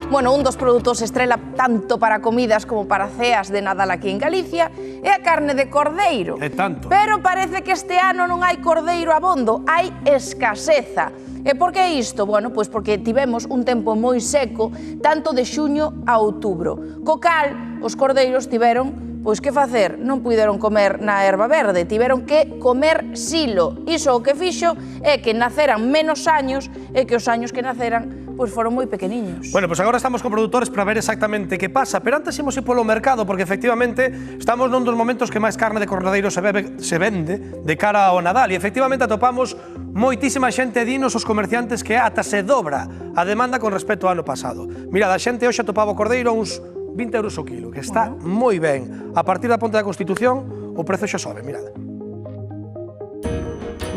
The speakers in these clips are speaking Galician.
Bueno, un dos produtos estrela tanto para comidas como para ceas de Nadal aquí en Galicia é a carne de cordeiro. É tanto. Pero parece que este ano non hai cordeiro abondo, hai escaseza. E por que isto? Bueno, pois porque tivemos un tempo moi seco, tanto de xuño a outubro. Co cal, os cordeiros tiveron pois que facer, non puideron comer na erva verde, tiveron que comer silo. Iso o que fixo é que naceran menos años e que os años que naceran pois foron moi pequeniños. Bueno, pois agora estamos con produtores para ver exactamente que pasa, pero antes imos ir polo mercado, porque efectivamente estamos nun dos momentos que máis carne de cordeiro se vende de cara ao Nadal, e efectivamente atopamos moitísima xente dinos os comerciantes que ata se dobra a demanda con respecto ao ano pasado. Mirad, a xente hoxe atopaba o cordeiro a uns 20 euros o kilo, que está moi ben. A partir da Ponte da Constitución, o prezo xa sobe, mirad.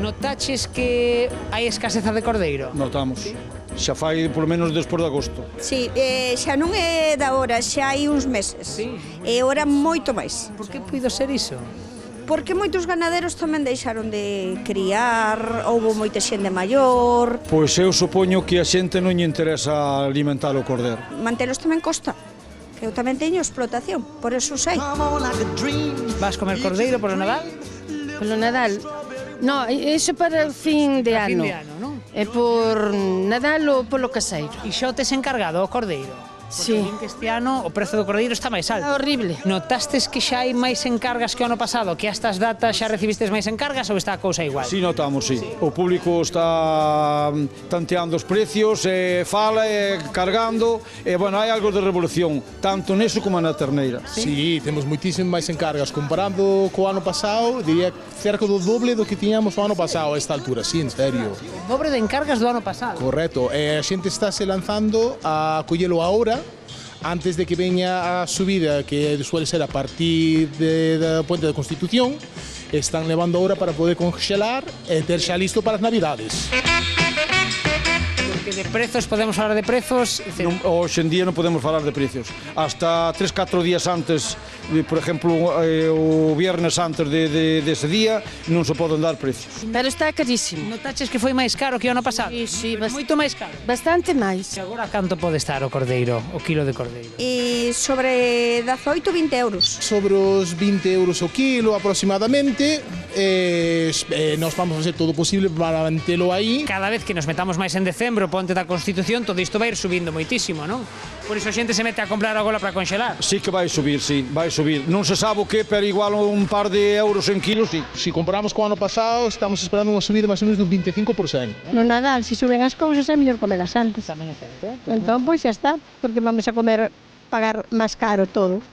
Notaches que hai escaseza de cordeiro? Notamos. Xa fai polo menos despois de agosto. Sí, xa non é da hora, xa hai uns meses. Sí. E ora moito máis. Por que puido ser iso? Porque moitos ganaderos tamén deixaron de criar, houve moita xente maior. Pois eu supoño que a xente non lle interesa alimentar o cordeiro. Mantelos tamén costa. Eu tamén teño explotación, por eso sei. Vas comer cordeiro polo Nadal? Polo Nadal? No, iso para o fin de Para fin ano. de ano, non? É por Nadal ou polo caseiro. E xo tes encargado o cordeiro? Sí. Porque din que este ano o prezo do cordeiro está máis alto. É horrible. Notastes que xa hai máis encargas que o ano pasado? Que a estas datas xa recibistes máis encargas ou está a cousa igual? Si notamos, si. O público está tanteando os precios, fala, cargando, e, bueno, hai algo de revolución, tanto neso como na terneira. Sí, temos moitísimo máis encargas. Comparando co ano pasado, diría cerca do doble do que tiñamos o ano pasado a esta altura, sí, en serio. O dobre de encargas do ano pasado. Correcto, a xente está se lanzando a collelo ahora, antes de que veña a subida, que suele ser a partir da Ponte da Constitución. Están levando ahora para poder congelar e ter xa listo para as Navidades. Porque de prezos, podemos falar de prezos? Hoxe en día non podemos falar de precios. Hasta 3-4 días antes, por exemplo, o viernes antes dese día, non se poden dar precios. Pero está carísimo. Notaches que foi máis caro que o ano pasado? Sí, Moito máis caro. bastante máis. E agora canto pode estar o cordeiro, o kilo de cordeiro? E sobre 18-20 euros. Sobre os 20 euros o kilo aproximadamente, nós vamos facer todo o posible para mantelo aí. Cada vez que nos metamos máis en decembro, Ponte da Constitución, todo isto vai ir subindo moitísimo, non? Por iso a xente se mete a comprar agora para congelar. Sí que vai subir, sí, vai subir. Non se sabe o que, pero igual un par de euros en kilos, sí. Se comparamos co ano pasado, estamos esperando unha subida máis ou menos dun 25%. No Nadal, se suben as cousas, é mellor comelas antes. Tamén é certo, Entón, pois xa está, porque vamos a comer, pagar máis caro todo.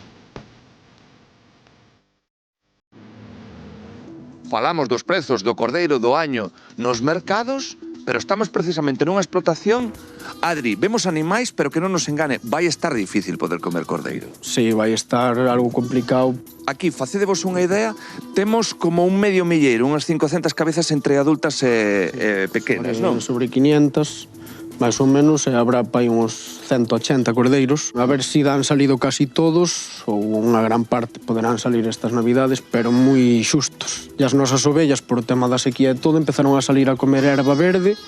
Falamos dos prezos do cordeiro do año nos mercados, pero estamos precisamente nunha explotación. Adri, vemos animais, pero que non nos engane, vai estar difícil poder comer cordeiro. Sí, vai estar algo complicado. Aquí, facedevos unha idea, temos como un medio milleiro, unhas 500 cabezas entre adultas e pequenas, non? Sobre 500, máis ou menos, e habrá pai uns 180 cordeiros. A ver se dan salido casi todos, ou unha gran parte poderán salir estas navidades, pero moi xustos. E as nosas ovellas, por o tema da sequía e todo, empezaron a salir a comer erva verde,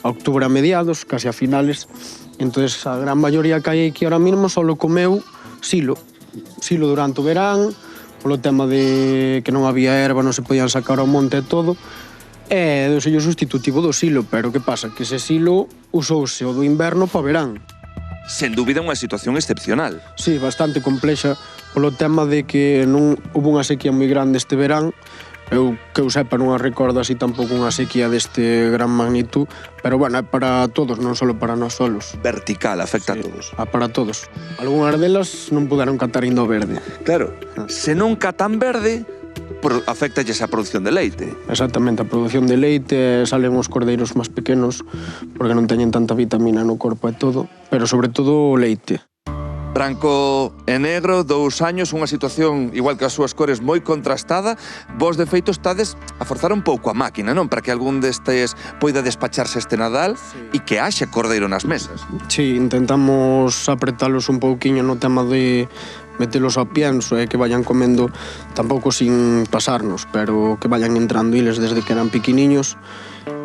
a octubre a mediados, casi a finales. Entón, a gran maioría que hai aquí ahora mismo solo comeu silo. Silo durante o verán, polo tema de que non había erva, non se podían sacar ao monte e todo. E deuse o sustitutivo do silo, pero que pasa? Que ese silo usouse o do inverno para o verán. Sen dúbida unha situación excepcional. Sí, bastante complexa, polo tema de que non hubo unha sequía moi grande este verán. Eu, que eu sepa, non a recordo así tampouco unha sequía deste gran magnitud, pero, bueno, é para todos, non só para nós solos. Vertical, afecta a todos. Para todos. Algúnas delas non puderon catar indo verde. Claro, se non catan verde, afectalles a produción de leite. Exactamente, a produción de leite, salen os cordeiros máis pequenos, porque non teñen tanta vitamina no corpo e todo, pero sobre todo o leite. Branco e negro, 2 años, unha situación igual que as súas cores moi contrastada. Vos, de feito, estades a forzar un pouco a máquina, non? Para que algún destes poida despacharse este Nadal e que haxa cordeiro nas mesas. Sí, intentamos apretalos un pouquiño no tema de metelos ao pienso e que vayan comendo, tampouco sin pasarnos, pero que vayan entrando iles desde que eran piquiniños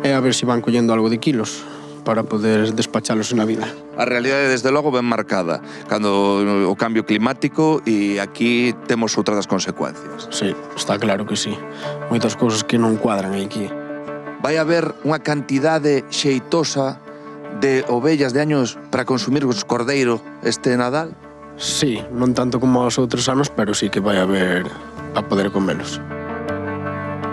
e a ver se van collendo algo de kilos. para poder despachalos en Navidad. A realidade, desde logo, ben marcada, cando o cambio climático, e aquí temos outras das consecuencias. Sí, está claro que sí. Moitas cousas que non cuadran aquí. Vai haber unha cantidade xeitosa de ovellas de años para consumir os cordeiro este Nadal? Sí, non tanto como os outros anos, pero sí que vai haber a poder comelos.